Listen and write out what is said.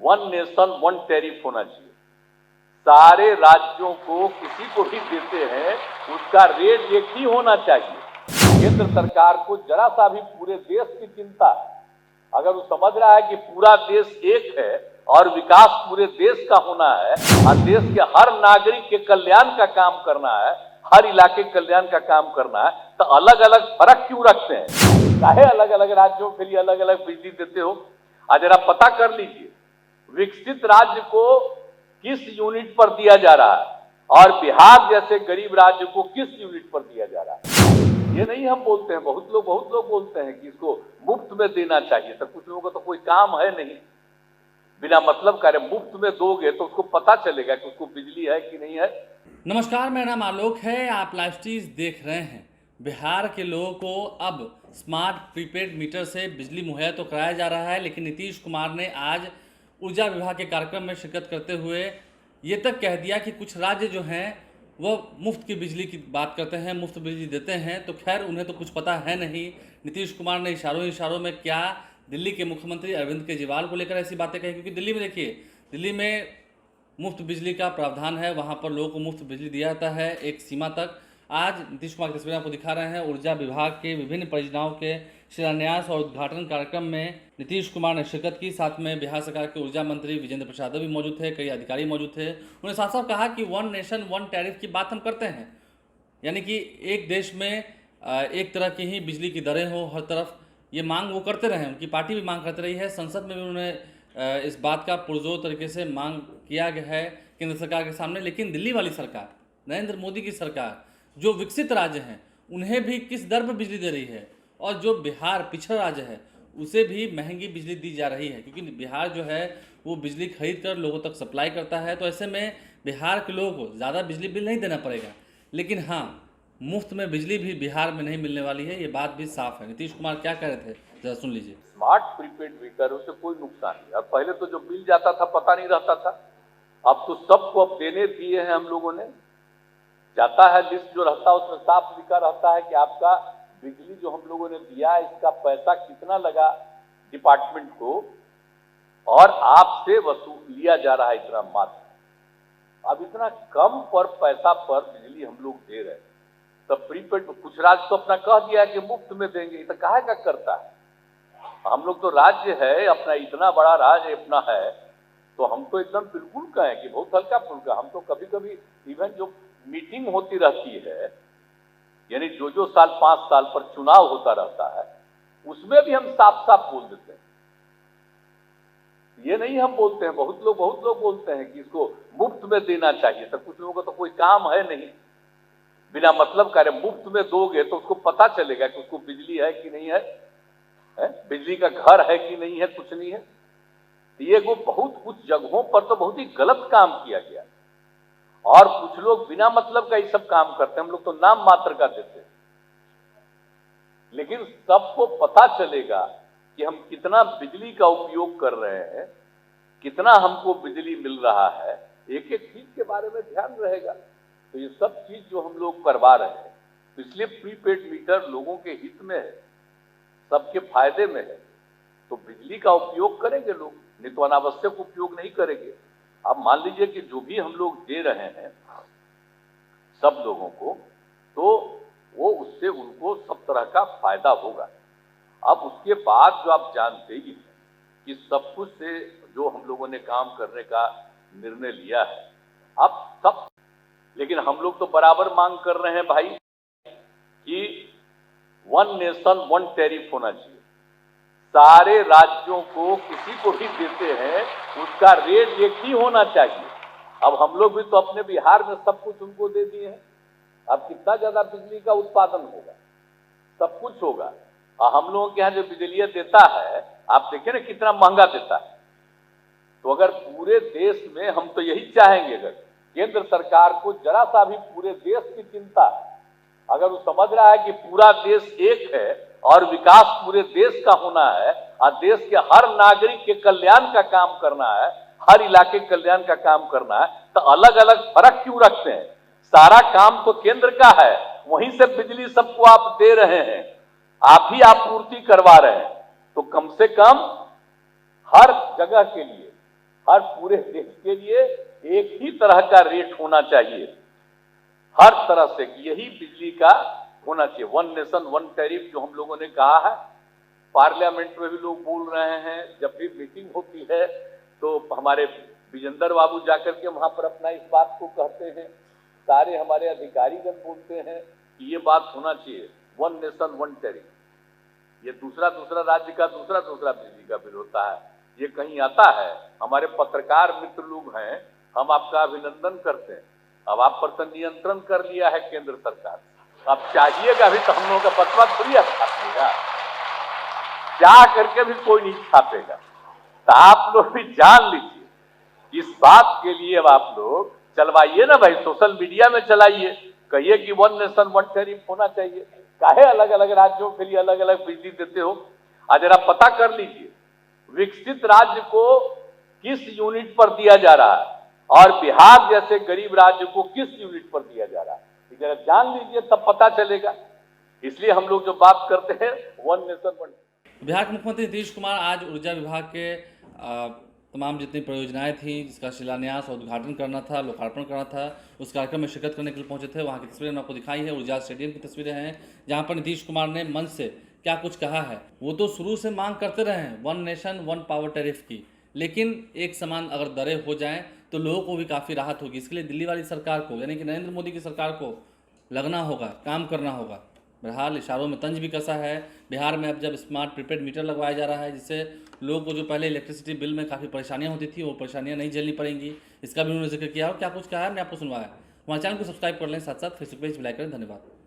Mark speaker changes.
Speaker 1: One nation one tariff होना चाहिए। सारे राज्यों को किसी को भी देते हैं उसका रेट एक ही होना चाहिए। केंद्र सरकार को जरा सा भी पूरे देश की चिंता, अगर वो समझ रहा है कि पूरा देश एक है और विकास पूरे देश का होना है और देश के हर नागरिक के कल्याण का काम करना है, हर इलाके कल्याण का काम करना है, तो अलग अलग फर्क क्यों रखते हैं? चाहे अलग अलग राज्यों के लिए अलग अलग बिजली देते हो। आज जरा पता कर लीजिए विकसित राज्य को किस यूनिट पर दिया जा रहा है और बिहार जैसे गरीब राज्य को किस यूनिट पर दिया जा रहा है। ये नहीं हम बोलते हैं, बहुत लोग बोलते हैं कि इसको मुफ्त में देना चाहिए, तो कुछ लोगों का तो कोई काम है नहीं, बिना मतलब का मुफ्त में दोगे तो उसको पता चलेगा कि उसको बिजली है कि नहीं है।
Speaker 2: नमस्कार, मेरा नाम आलोक है। आप लाइव स्ट्रीज देख रहे हैं। बिहार के लोगों को अब स्मार्ट प्रीपेड मीटर से बिजली मुहैया तो कराया जा रहा है, लेकिन नीतीश कुमार ने आज ऊर्जा विभाग के कार्यक्रम में शिरकत करते हुए ये तक कह दिया कि कुछ राज्य जो हैं वो मुफ्त की बिजली की बात करते हैं, मुफ्त बिजली देते हैं। तो खैर उन्हें तो कुछ पता है नहीं। नीतीश कुमार ने इशारों में क्या दिल्ली के मुख्यमंत्री अरविंद केजरीवाल को लेकर ऐसी बातें कही, क्योंकि दिल्ली में देखिए, दिल्ली में मुफ्त बिजली का प्रावधान है, वहाँ पर लोगों को मुफ्त बिजली दिया जाता है एक सीमा तक। आज नीतीश कुमार की तस्वीरें आपको दिखा रहे हैं। ऊर्जा विभाग के विभिन्न परियोजनाओं के शिलान्यास और उद्घाटन कार्यक्रम में नीतीश कुमार ने शिरकत की। साथ में बिहार सरकार के ऊर्जा मंत्री विजेंद्र प्रसाद भी मौजूद थे, कई अधिकारी मौजूद थे। उन्होंने साफ साफ कहा कि वन नेशन वन टैरिफ की बात हम करते हैं, यानी कि एक देश में एक तरह की ही बिजली की दरें हो हर तरफ। ये मांग वो करते रहे, उनकी पार्टी भी मांग करती रही है। संसद में भी उन्होंने इस बात का पुरजोर तरीके से मांग किया गया है केंद्र सरकार के सामने। लेकिन दिल्ली वाली सरकार, नरेंद्र मोदी की सरकार, जो विकसित राज्य हैं उन्हें भी किस दर पर बिजली दे रही है, और जो बिहार पिछड़ा राज्य है उसे भी महंगी बिजली दी जा रही है, क्योंकि बिहार जो है वो बिजली खरीद कर लोगों तक सप्लाई करता है। तो ऐसे में बिहार के लोगों को ज़्यादा बिजली बिल नहीं देना पड़ेगा, लेकिन हाँ, मुफ्त में बिजली भी बिहार में नहीं मिलने वाली है, ये बात भी साफ है। नीतीश कुमार क्या कह रहे थे, जरा सुन लीजिए।
Speaker 1: स्मार्ट प्रीपेड मीटर से कोई नुकसान नहीं। अब पहले तो जो बिल जाता था पता नहीं रहता था, अब तो सबको अब देने दिए हैं हम लोगों ने। जाता है लिस्ट जो रहता है उसमें साफ लिखा रहता है कि आपका बिजली जो हम लोगों ने दिया इसका पैसा कितना लगा डिपार्टमेंट को, और आपसे वसूल लिया जा रहा है इतना मात्र। अब इतना कम पर पैसा पर बिजली हम लोग दे रहे हैं, तब प्रीपेड कुछ राज्य तो अपना कह दिया है कि मुफ्त में देंगे, तो काहे का करता है। हम लोग तो राज्य है अपना, इतना बड़ा राज्य अपना है, तो हम तो एकदम बिल्कुल कहें कि बहुत हल्का फुल्का। हम तो कभी कभी इवन जो मीटिंग होती रहती है, यानी जो साल 5 साल पर चुनाव होता रहता है, उसमें भी हम साफ साफ बोल देते हैं। ये नहीं हम बोलते हैं, बहुत लोग बोलते हैं कि इसको मुफ्त में देना चाहिए, तो कुछ लोगों का तो कोई काम है नहीं, बिना मतलब का मुफ्त में दोगे तो उसको पता चलेगा कि उसको बिजली है कि नहीं है, बिजली का घर है कि नहीं है, कुछ नहीं है। ये वो बहुत कुछ जगहों पर तो बहुत ही गलत काम किया गया, और कुछ लोग बिना मतलब का ये सब काम करते हैं। हम लोग तो नाम मात्र का देते हैं, लेकिन सबको पता चलेगा कि हम कितना बिजली का उपयोग कर रहे हैं, कितना हमको बिजली मिल रहा है, एक एक चीज के बारे में ध्यान रहेगा। तो ये सब चीज जो हम लोग करवा रहे हैं, तो इसलिए प्रीपेड मीटर लोगों के हित में है, सबके फायदे में है। तो बिजली का उपयोग करेंगे लोग, नहीं तो अनावश्यक उपयोग नहीं करेंगे। अब मान लीजिए कि जो भी हम लोग दे रहे हैं सब लोगों को, तो वो उससे उनको सब तरह का फायदा होगा। अब उसके बाद जो आप जानते ही हैं कि सब कुछ से जो हम लोगों ने काम करने का निर्णय लिया है, अब सब, लेकिन हम लोग तो बराबर मांग कर रहे हैं भाई कि वन नेशन वन टैरिफ होना चाहिए। सारे राज्यों को किसी को भी देते हैं उसका रेट एक ही होना चाहिए। अब हम लोग भी तो अपने बिहार में सब कुछ उनको दे दिए हैं, अब कितना ज्यादा बिजली का उत्पादन होगा, सब कुछ होगा। और हम लोगों के यहाँ जो बिजली देता है, आप देखिए ना कितना महंगा देता है। तो अगर पूरे देश में, हम तो यही चाहेंगे, अगर केंद्र सरकार को जरा सा भी पूरे देश की चिंता, अगर वो समझ रहा है कि पूरा देश एक है और विकास पूरे देश का होना है और देश के हर नागरिक के कल्याण का काम करना है, हर इलाके कल्याण का काम करना है, तो अलग अलग फर्क क्यों रखते हैं। सारा काम तो केंद्र का है, वहीं से बिजली सबको आप दे रहे हैं, आप ही आपूर्ति करवा रहे हैं। तो कम से कम हर जगह के लिए, हर पूरे देश के लिए एक ही तरह का रेट होना चाहिए, हर तरह से। यही बिजली का होना चाहिए, वन नेशन वन टैरिफ जो हम लोगों ने कहा है। पार्लियामेंट में भी लोग बोल रहे हैं, जब भी मीटिंग होती है तो हमारे विजेंद्र बाबू जाकर के वहां पर अपना इस बात को कहते हैं, सारे हमारे अधिकारीगण बोलते हैं कि ये बात होना चाहिए, वन नेशन वन टैरिफ। ये दूसरा राज्य का दूसरा बिजली का बिल होता है, ये कहीं आता है? हमारे पत्रकार मित्र लोग हैं, हम आपका अभिनंदन करते हैं। अब आप पर तो नियंत्रण कर लिया है केंद्र सरकार, अब चाहिएगा भी तो हम लोगों का पतवा थोड़ी छापेगा, चाह करके भी कोई नहीं छापेगा। तो आप लोग भी जान लीजिए, इस बात के लिए अब आप लोग चलवाइए ना भाई, सोशल मीडिया में चलाइए, कहिए कि वन नेशन वन टैरिफ होना चाहिए। काहे अलग अलग राज्यों के लिए अलग अलग बिजली देते हो? आज जरा पता कर लीजिए विकसित राज्य को किस यूनिट पर दिया जा रहा है और बिहार जैसे गरीब राज्य को किस यूनिट पर दिया जा रहा है, जरा जान लीजिए, तब पता चलेगा। इसलिए हम लोग जो बात करते हैं वन नेशन वन।
Speaker 2: बिहार के मुख्यमंत्री नीतीश कुमार आज ऊर्जा विभाग के तमाम जितनी परियोजनाएं थी, जिसका शिलान्यास और उद्घाटन करना था, लोकार्पण करना था, उस कार्यक्रम में शिरकत करने के लिए पहुंचे थे। वहां की तस्वीरें मैंने आपको दिखाई है, ऊर्जा स्टेडियम की तस्वीरें हैं, जहां पर नीतीश कुमार ने मंच से क्या कुछ कहा है। वो तो शुरू से मांग करते रहे हैं one nation one power tariff की, लेकिन एक समान अगर दरें हो जाएं तो लोगों को भी काफ़ी राहत होगी। इसके लिए दिल्ली वाली सरकार को, यानी कि नरेंद्र मोदी की सरकार को लगना होगा, काम करना होगा। बहरहाल इशारों में तंज भी कसा है। बिहार में अब जब स्मार्ट प्रीपेड मीटर लगवाया जा रहा है, जिससे लोगों को जो पहले इलेक्ट्रिसिटी बिल में काफ़ी परेशानियां होती थी, वो परेशानियां नहीं झेलनी पड़ेंगी, इसका भी उन्होंने जिक्र किया। और क्या कुछ कहा है, मैं आपको सुनवाया। हमारे चैनल को सब्सक्राइब कर लें, साथ साथ फेसबुक पेज भी लाइक करें। धन्यवाद।